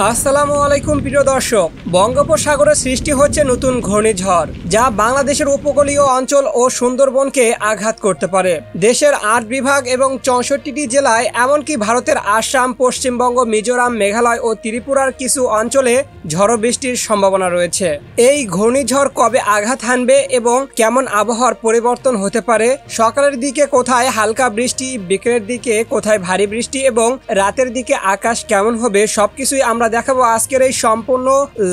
আসসালামু আলাইকুম প্রিয় দর্শক। বঙ্গোপসাগরে সৃষ্টি হচ্ছে নতুন ঘূর্ণিঝড়, যা বাংলাদেশের উপকূলীয় অঞ্চল ও সুন্দরবনকে আঘাত করতে পারে। দেশের ৮ বিভাগ এবং ৬৪টি জেলায়, এমনকি ভারতের আসাম, পশ্চিমবঙ্গ, মিজোরাম, মেঘালয় ও ত্রিপুরার কিছু অঞ্চলে ঝড়ো বৃষ্টির সম্ভাবনা রয়েছে। এই ঘূর্ণিঝড় কবে আঘাত হানবে এবং কেমন আবহাওয়ার পরিবর্তন হতে পারে, সকালের দিকে কোথায় হালকা বৃষ্টি, বিকেলের দিকে কোথায় ভারী বৃষ্টি এবং রাতের দিকে আকাশ কেমন হবে, সবকিছুই আমরা দেখাবো আজকের এই সম্পূর্ণ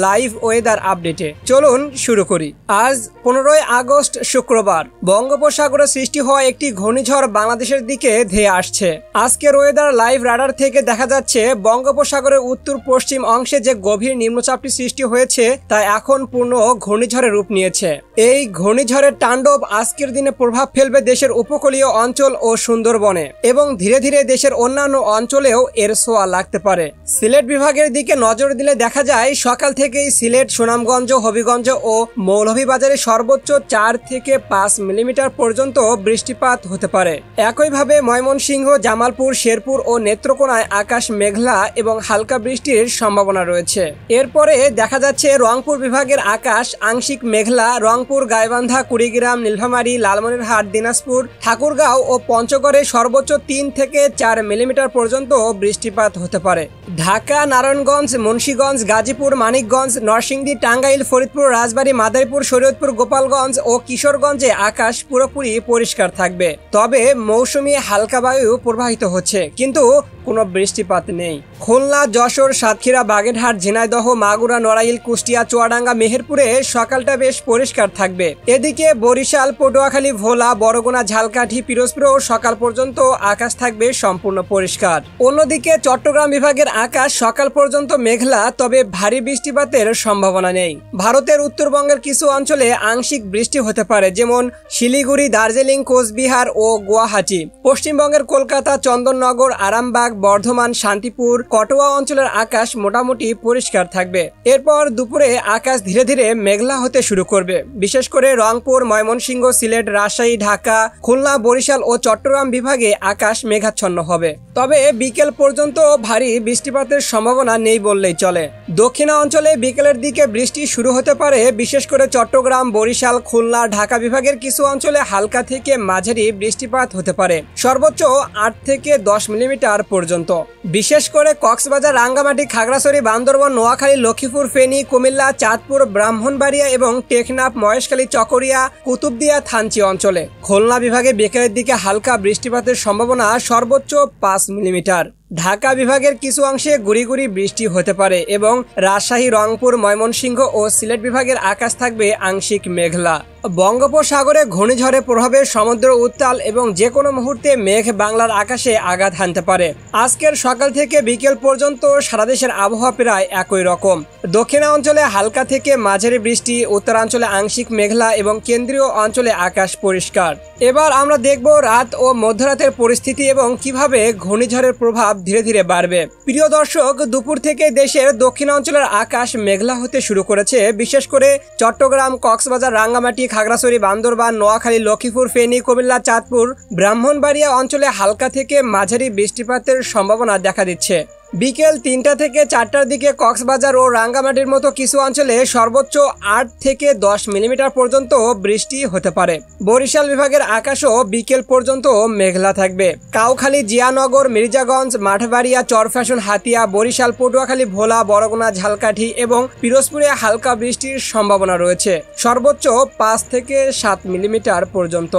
লাইভ ওয়েদার আপডেটে। চলুন শুরু করি। আজ 15 আগস্ট শুক্রবার। বঙ্গোপসাগরে সৃষ্টি হওয়া একটি ঘূর্ণিঝড় বাংলাদেশের দিকে ধেয়ে আসছে। আজকের ওয়েদার লাইভ রাডার থেকে দেখা যাচ্ছে বঙ্গোপসাগরের উত্তর পশ্চিম অংশে যে গভীর নিম্নচাপটি সৃষ্টি হয়েছে তা এখন পূর্ণ ঘূর্ণিঝড়ের রূপ নিয়েছে। এই ঘূর্ণিঝড়ের তাণ্ডব আজকের দিনে প্রভাব ফেলবে দেশের উপকূলীয় অঞ্চল ও সুন্দরবনে এবং ধীরে ধীরে দেশের অন্যান্য অঞ্চলেও এর ছোঁয়া লাগতে পারে। সিলেট বিভাগের দিকে নজর দিলে দেখা যায় সকাল থেকেই সিলেট, সুনামগঞ্জ, হবিগঞ্জ ও মৌলভীবাজারে সর্বোচ্চ 4 থেকে 5 মিলিমিটার পর্যন্ত বৃষ্টিপাত হতে পারে। একইভাবে ময়মনসিংহ, জামালপুর, শেরপুর ও নেত্রকোনায় আকাশ মেঘলা এবং হালকা বৃষ্টির সম্ভাবনা রয়েছে। এরপরে দেখা যাচ্ছে রংপুর বিভাগের আকাশ আংশিক মেঘলা। রংপুর, গাইবান্ধা, কুড়িগ্রাম, নীলফামারী, লালমনিরহাট, দিনাজপুর, ঠাকুরগাঁও ও পঞ্চগড়ে সর্বোচ্চ 3 থেকে 4 মিলিমিটার পর্যন্ত বৃষ্টিপাত হতে পারে। ঢাকা, নারায়ণগঞ্জ, মুন্সিগঞ্জ, গাজীপুর, মানিকগঞ্জ, নরসিংদী, টাঙ্গাইল, ফরিদপুর, রাজবাড়ী, মাদারীপুর, শরীয়তপুর, গোপালগঞ্জ ও কিশোরগঞ্জে আকাশ পুরোপুরি পরিষ্কার থাকবে। তবে মৌসুমী হালকা বায়ু প্রবাহিত হচ্ছে, কিন্তু কোনো বৃষ্টিপাত নেই। খুলনা, যশোর, সাতক্ষীরা, বাগেরহাট, ঝিনাইদহ, মাগুরা, নড়াইল, কুষ্টিয়া, চুয়াডাঙ্গা, মেহেরপুরে সকালটা বেশ পরিষ্কার থাকবে। এদিকে বরিশাল, পটুয়াখালী, ভোলা, বরগুনা, ঝালকাঠি, পিরোজপুরেও সকাল পর্যন্ত আকাশ থাকবে সম্পূর্ণ পরিষ্কার। অন্যদিকে চট্টগ্রাম বিভাগের আকাশ সকাল পর্যন্ত মেঘলা, তবে ভারী বৃষ্টিপাতের সম্ভাবনা নেই। ভারতের উত্তরবঙ্গের কিছু অঞ্চলে আংশিক বৃষ্টি হতে পারে, যেমন শিলিগুড়ি, দার্জিলিং, কোচবিহার ও গুয়াহাটি। পশ্চিমবঙ্গের কলকাতা, চন্দননগর, আরামবাগ, বর্ধমান, শান্তিপুর, কটোয়া অঞ্চলের আকাশ মোটামুটি পরিষ্কার থাকবে। এরপর দুপুরে আকাশ ধীরে ধীরে মেঘলা হতে শুরু করবে। বিশেষ করে রংপুর, ময়মনসিংহ, সিলেট, রাজশাহী, ঢাকা, খুলনা, বরিশাল ও চট্টগ্রাম বিভাগে আকাশ মেঘাচ্ছন্ন হবে। তবে বিকেল পর্যন্ত ভারী বৃষ্টিপাতের সম্ভাবনা নেই বললেই চলে। দক্ষিণাঞ্চলে বিকেলের দিকে বৃষ্টি শুরু হতে পারে। বিশেষ করে চট্টগ্রাম, বরিশাল, খুলনা, ঢাকা বিভাগের কিছু অঞ্চলে হালকা থেকে মাঝারি বৃষ্টিপাত হতে পারে, সর্বোচ্চ 8 থেকে 10 মিলিমিটার পর্যন্ত। বিশেষ করে কক্সবাজার, রাঙ্গামাটি, খাগড়াছড়ি, বান্দরবান, নোয়াখালী, লক্ষ্মীপুর, ফেনী, কুমিল্লা, চাঁদপুর, ব্রাহ্মণবাড়িয়া এবং টেকনাফ, মহেশখালী, চকরিয়া, কুতুবদিয়া, থানচি অঞ্চলে। খুলনা বিভাগে বিকেলের দিকে হালকা বৃষ্টিপাতের সম্ভাবনা সর্বোচ্চ 5 মিলিমিটার। ঢাকা বিভাগের কিছু অংশে গুড়ি গুড়ি বৃষ্টি হতে পারে এবং রাজশাহী, রংপুর, ময়মনসিংহ ও সিলেট বিভাগের আকাশ থাকবে আংশিক মেঘলা। বঙ্গোপসাগরে ঘূর্ণিঝড়ের প্রভাবে সমুদ্র উত্তাল এবং যে কোনো মুহূর্তে মেঘ বাংলার আকাশে আঘাত হানতে পারে। আজকের সকাল থেকে বিকেল পর্যন্ত সারা দেশের আবহাওয়া প্রায় একই রকম। দক্ষিণাঞ্চলে হালকা থেকে মাঝারি বৃষ্টি, উত্তরাঞ্চলে আংশিক মেঘলা এবং কেন্দ্রীয় অঞ্চলে আকাশ পরিষ্কার। এবার আমরা দেখব রাত ও মধ্যরাতের পরিস্থিতি এবং কিভাবে ঘূর্ণিঝড়ের প্রভাব ধীরে ধীরে বাড়বে। প্রিয় দর্শক, দুপুর থেকে দেশের দক্ষিণাঞ্চলের আকাশ মেঘলা হতে শুরু করেছে। বিশেষ করে চট্টগ্রাম, কক্সবাজার, রাঙ্গামাটি, খাগড়াছড়ি, বান্দরবান, নোয়াখালী, লক্ষ্মীপুর, ফেনী, কুমিল্লা, চাঁদপুর, ব্রাহ্মণবাড়িয়া অঞ্চলে হালকা থেকে মাঝারি বৃষ্টিপাতের সম্ভাবনা দেখা দিচ্ছে। বিকেল 3টা থেকে 4টার দিকে কক্সবাজার ও রাঙ্গামাটির মতো কিছু অঞ্চলে সর্বোচ্চ 8 থেকে 10 মিলিমিটার পর্যন্ত বৃষ্টি হতে পারে। বরিশাল বিভাগের আকাশও বিকেল পর্যন্ত মেঘলা থাকবে। কাউখালী, জিয়ানগর, মির্জাগঞ্জ, মাঠবাড়িয়া, চরফ্যাশন, হাতিয়া, বরিশাল, পটুয়াখালী, ভোলা, বরগুনা, ঝালকাঠি এবং পিরোজপুরে হালকা বৃষ্টির সম্ভাবনা রয়েছে, সর্বোচ্চ 5 থেকে 7 মিলিমিটার পর্যন্ত।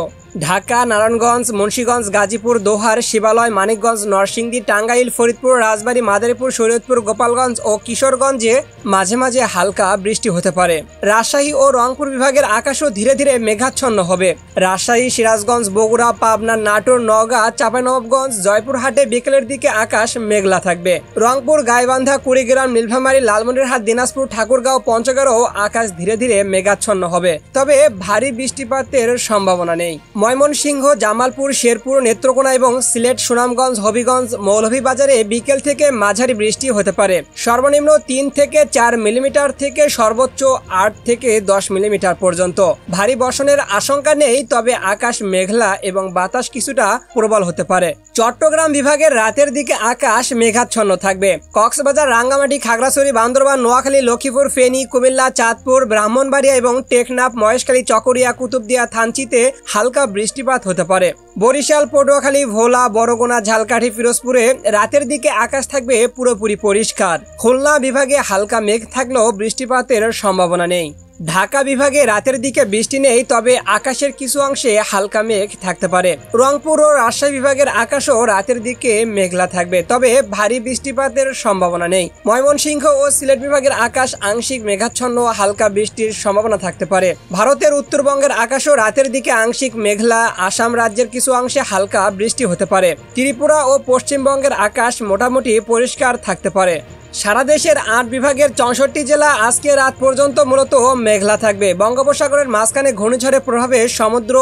ঢাকা, নারায়ণগঞ্জ, মুন্সিগঞ্জ, গাজীপুর, দোহার, শিবালয়, মানিকগঞ্জ, নরসিংদী, টাঙ্গাইল, ফরিদপুর, রাজবাড়ী, মাদারীপুর, শরীয়তপুর, গোপালগঞ্জ ও কিশোরগঞ্জে মাঝে মাঝে হালকা বৃষ্টি হতে পারে। রাজশাহী ও রংপুর বিভাগের আকাশও ধীরে ধীরে মেঘাচ্ছন্ন হবে। রাজশাহী, সিরাজগঞ্জ, বগুড়া, পাবনা, নাটোর, নওগাঁ, চাঁপাইনবাবগঞ্জ, জয়পুরহাটে বিকেলের দিকে আকাশ মেঘলা থাকবে। রংপুর, গাইবান্ধা, কুড়িগ্রাম, নীলফামারী, লালমনিরহাট, দিনাজপুর, ঠাকুরগাঁও, পঞ্চগড়েও আকাশ ধীরে ধীরে মেঘাচ্ছন্ন হবে, তবে ভারী বৃষ্টিপাতের সম্ভাবনা নেই। ময়মনসিংহ, জামালপুর, শেরপুর, নেত্রকোনা এবং সিলেট, সুনামগঞ্জ, হবিগঞ্জ, মৌলভীবাজারে বিকেল থেকে মাঝারি বৃষ্টি হতে পারে। সর্বনিম্ন 3 থেকে 4 মিলিমিটার থেকে সর্বোচ্চ 8 থেকে 10 মিলিমিটার পর্যন্ত। ভারী বর্ষণের আশঙ্কা নেই, তবে আকাশ মেঘলা এবং বাতাস কিছুটা প্রবল হতে পারে। চট্টগ্রাম বিভাগের রাতের দিকে আকাশ মেঘাচ্ছন্ন থাকবে। কক্সবাজার, রাঙ্গামাটি, খাগড়াছড়ি, বান্দরবান, নোয়াখালী, লক্ষ্মীপুর, ফেনী, কুমিল্লা, চাঁদপুর, ব্রাহ্মণবাড়িয়া এবং টেকনাফ, মহেশখালী, চকরিয়া, কুতুবদিয়া, থানচিতে হালকা বৃষ্টিপাত হতে পারে। বরিশাল, পটুয়াখালী, ভোলা, বরগুনা, ঝালকাঠি, ফিরোজপুরে রাতের দিকে আকাশ থাকবে পুরোপুরি পরিষ্কার। খুলনা বিভাগে হালকা মেঘ থাকলেও বৃষ্টিপাতের সম্ভাবনা নেই। ঢাকা বিভাগে রাতের দিকে বৃষ্টি নেই, তবে আকাশের কিছু অংশে হালকা মেঘ থাকতে পারে। রংপুর ও রাজশাহী বিভাগের আকাশও রাতের দিকে মেঘলা থাকবে, তবে ভারী বৃষ্টিপাতের সম্ভাবনা নেই। ময়মনসিংহ ও সিলেট বিভাগের আকাশ আংশিক মেঘাচ্ছন্ন, হালকা বৃষ্টির সম্ভাবনা থাকতে পারে। ভারতের উত্তরবঙ্গের আকাশও রাতের দিকে আংশিক মেঘলা। আসাম রাজ্যের কিছু অংশে হালকা বৃষ্টি হতে পারে। ত্রিপুরা ও পশ্চিমবঙ্গের আকাশ মোটামুটি পরিষ্কার থাকতে পারে। সারা দেশের 8 বিভাগের 64 জেলা আজকে রাত পর্যন্ত মূলত মেঘলা থাকবে। বঙ্গোপসাগরের মাঝখানে ঘূর্ণিঝড়ের প্রভাবে সমুদ্র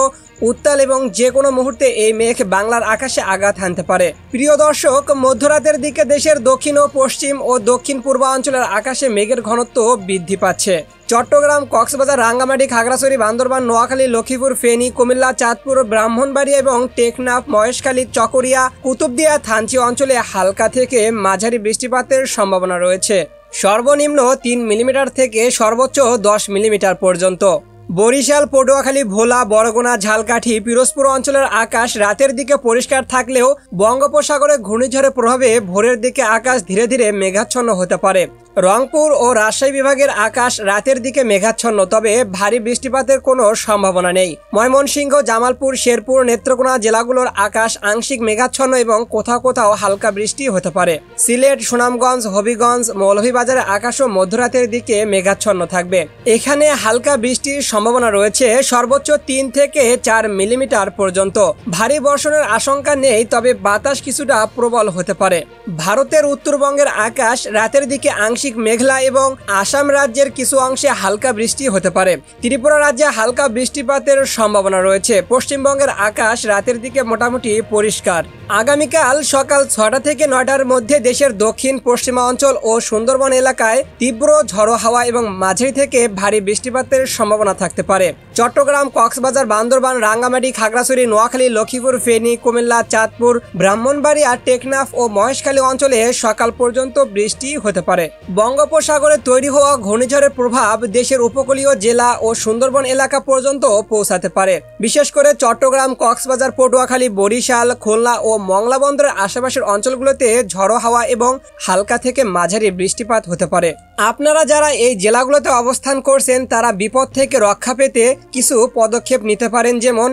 উত্তাল এবং যে কোনো মুহূর্তে এই মেঘ বাংলার আকাশে আঘাত হানতে পারে। প্রিয় দর্শক, মধ্যরাতের দিকে দেশের দক্ষিণ ও পশ্চিম ও দক্ষিণ পূর্বাঞ্চলের আকাশে মেঘের ঘনত্ব বৃদ্ধি পাচ্ছে। চট্টগ্রাম, কক্সবাজার, রাঙ্গামাটি, খাগড়াছড়ি, বান্দরবান, নোয়াখালী, লক্ষ্মীপুর, ফেনী, কুমিল্লা, চাঁদপুর, ব্রাহ্মণবাড়িয়া এবং টেকনাফ, মহেশখালী, চকরিয়া, কুতুবদিয়া, থানচি অঞ্চলে হালকা থেকে মাঝারি বৃষ্টিপাতের সম্ভাবনা রয়েছে। সর্বনিম্ন 3 মিলিমিটার থেকে সর্বোচ্চ 10 মিলিমিটার পর্যন্ত। বরিশাল, পটুয়াখালী, ভোলা, বরগুনা, ঝালকাঠি, পিরোজপুর অঞ্চলের আকাশ রাতের দিকে পরিষ্কার থাকলেও বঙ্গোপসাগরে ঘূর্ণিঝড়ের প্রভাবে ভোরের দিকে আকাশ ধীরে ধীরে মেঘাচ্ছন্ন হতে পারে। রংপুর ও রাজশাহী বিভাগের আকাশ রাতের দিকে মেঘাচ্ছন্ন, তবে ভারী বৃষ্টিপাতের কোনো সম্ভাবনা নেই। ময়মনসিংহ, জামালপুর, শেরপুর, নেত্রকোনা জেলাগুলোর আকাশ আংশিক মেঘাচ্ছন্ন এবং কোথাও কোথাও হালকা বৃষ্টি হতে পারে। সিলেট, সুনামগঞ্জ, হবিগঞ্জ, মৌলভীবাজারের আকাশও মধ্যরাতের দিকে মেঘাচ্ছন্ন থাকবে। এখানে হালকা বৃষ্টির সম্ভাবনা রয়েছে। সর্বোচ্চ 3 থেকে 4 মিলিমিটার পর্যন্ত। ভারী বর্ষণের আশঙ্কা নেই, তবে বাতাস কিছুটা প্রবল হতে পারে। ভারতের উত্তরবঙ্গের আকাশ রাতের দিকে আংশিক মেঘলা এবং আসাম রাজ্যের কিছু অংশে হালকা বৃষ্টি হতে পারে। ত্রিপুরা রাজ্যে হালকা বৃষ্টিপাতের সম্ভাবনা রয়েছে। পশ্চিমবঙ্গের আকাশ রাতের দিকে মোটামুটি পরিষ্কার। আগামীকাল সকাল 6টা থেকে 9টার মধ্যে দেশের দক্ষিণ পশ্চিমাঞ্চল ও সুন্দরবন এলাকায় তীব্র ঝড়ো হাওয়া এবং মাঝারি থেকে ভারী বৃষ্টিপাতের সম্ভাবনা থাকতে পারে। চট্টগ্রাম, কক্সবাজার, বান্দরবান, রাঙ্গামাটি, খাগড়াছড়ি, নোয়াখালী, লক্ষ্মীপুর, ফেনী, কুমিল্লা, চাঁদপুর, ব্রাহ্মণবাড়িয়া, টেকনাফ ও মহেশখালী অঞ্চলে সকাল পর্যন্ত বৃষ্টি হতে পারে। বঙ্গোপসাগরে তৈরি হওয়া ঘূর্ণিঝড়ের প্রভাব দেশের উপকূলীয় জেলা ও সুন্দরবন এলাকা পর্যন্ত পৌঁছাতে পারে। বিশেষ করে চট্টগ্রাম, কক্সবাজার, পটুয়াখালী, বরিশাল, খুলনা ও মংলা বন্দরের আশেপাশের অঞ্চলগুলোতে ঝড়ো হাওয়া এবং হালকা থেকে মাঝারি বৃষ্টিপাত হতে পারে। আপনারা যারা এই জেলাগুলোতে অবস্থান করছেন তারা বিপদ থেকে রক্ষা পেতে কিছু পদক্ষেপ নিতে পারেন, যেমন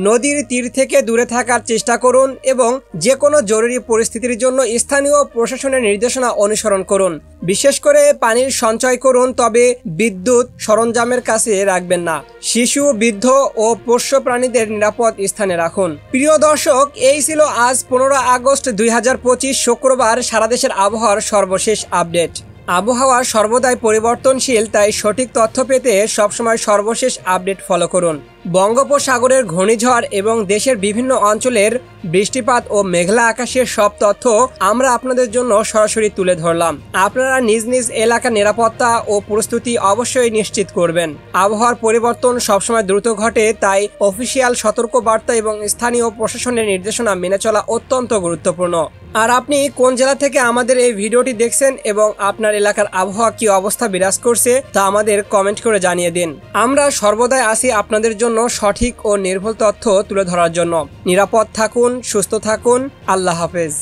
নদীর তীর থেকে দূরে থাকার চেষ্টা করুন এবং যে কোনো জরুরি পরিস্থিতির জন্য স্থানীয় প্রশাসনের নির্দেশনা অনুসরণ করুন। বিশেষ করে পানির সঞ্চয় করুন, তবে বিদ্যুৎ সরঞ্জামের কাছে রাখবেন না। শিশু, বৃদ্ধ ও পোষ্য প্রাণীদের নিরাপদ স্থানে রাখুন। প্রিয় দর্শক, এই ছিল আজ 15 আগস্ট 2025 শুক্রবার সারা দেশের আবহাওয়ার সর্বশেষ আপডেট। আবহাওয়া সর্বদাই পরিবর্তনশীল, তাই সঠিক তথ্য পেতে সবসময় সর্বশেষ আপডেট ফলো করুন। বঙ্গোপসাগরের ঘূর্ণিঝড় এবং দেশের বিভিন্ন অঞ্চলের বৃষ্টিপাত ও মেঘলা আকাশের সব তথ্য আমরা আপনাদের জন্য সরাসরি তুলে ধরলাম। আপনারা নিজ নিজ এলাকার নিরাপত্তা ও প্রস্তুতি অবশ্যই নিশ্চিত করবেন। আবহাওয়ার পরিবর্তন সবসময় দ্রুত ঘটে, তাই অফিসিয়াল সতর্ক বার্তা এবং স্থানীয় প্রশাসনের নির্দেশনা মেনে চলা অত্যন্ত গুরুত্বপূর্ণ। আর আপনি কোন জেলা থেকে আমাদের এই ভিডিওটি দেখছেন এবং আপনার এলাকার আবহাওয়া কি অবস্থা বিরাজ করছে তা আমাদের কমেন্ট করে জানিয়ে দিন। আমরা সর্বদাই আসি আপনাদের জন্য সঠিক ও নির্ভুল তথ্য তুলে ধরার জন্য। নিরাপদ থাকুন, সুস্থ থাকুন। আল্লাহ হাফেজ।